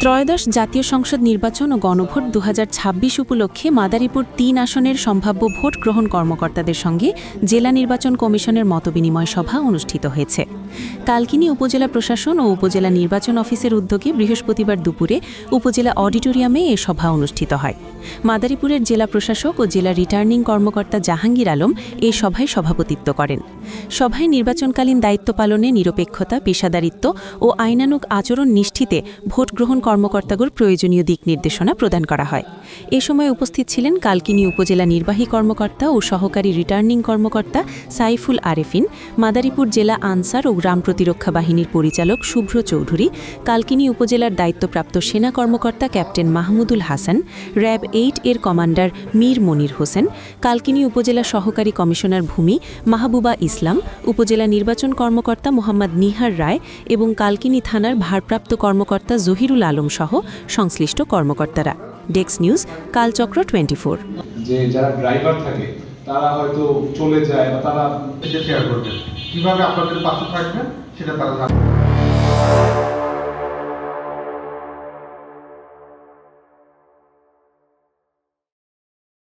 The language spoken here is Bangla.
ত্রয়োদশ জাতীয় সংসদ নির্বাচন ও গণভোট 2026 উপলক্ষে মাদারীপুর 3 আসনের সম্ভাব্য ভোট গ্রহণ কর্মকর্তাদের সঙ্গে জেলা নির্বাচন কমিশনের মতবিনিময় সভা অনুষ্ঠিত হয়েছে। কালকিনি উপজেলা প্রশাসন ও উপজেলা নির্বাচন অফিসের উদ্যোগে বৃহস্পতিবার দুপুরে উপজেলা অডিটোরিয়ামে এ সভা অনুষ্ঠিত হয়। মাদারীপুরের জেলা প্রশাসক ও জেলা রিটার্নিং কর্মকর্তা জাহাঙ্গীর আলম এ সভায় সভাপতিত্ব করেন। সভায় নির্বাচনকালীন দায়িত্ব পালনে নিরপেক্ষতা, পেশাদারিত্ব ও আইনানুগ আচরণ নিশ্চিতে ভোট গ্রহণ কর্মকর্তাদের প্রয়োজনীয় দিক নির্দেশনা প্রদান করা হয়। এ সময় উপস্থিত ছিলেন কালকিনি উপজেলা নির্বাহী কর্মকর্তা ও সহকারী রিটার্নিং কর্মকর্তা সাইফুল আরেফিন, মাদারীপুর জেলা আনসার ও গ্রাম প্রতিরক্ষা বাহিনীর পরিচালক শুভ্র চৌধুরী, কালকিনি উপজেলার দায়িত্বপ্রাপ্ত সেনা কর্মকর্তা ক্যাপ্টেন মাহমুদুল হাসান, র্যাব 8 এর কমান্ডার মীর মনির হোসেন, কালকিনি উপজেলা সহকারী কমিশনার ভূমি মাহবুবা ইসলাম, উপজেলা নির্বাচন কর্মকর্তা মোহাম্মদ নিহার রায় এবং কালকিনি থানার ভারপ্রাপ্ত কর্মকর্তা জহিরুল আলম সহ সংশ্লিষ্ট কর্মকর্তারা। Desk news, Kalchakra 24। যে যারা ড্রাইভার থাকে তারা হয়তো চলে যায় বা তারা শেয়ার করবেন, কিভাবে আপনাদের পাশে থাকবেন সেটা তারা জানবে।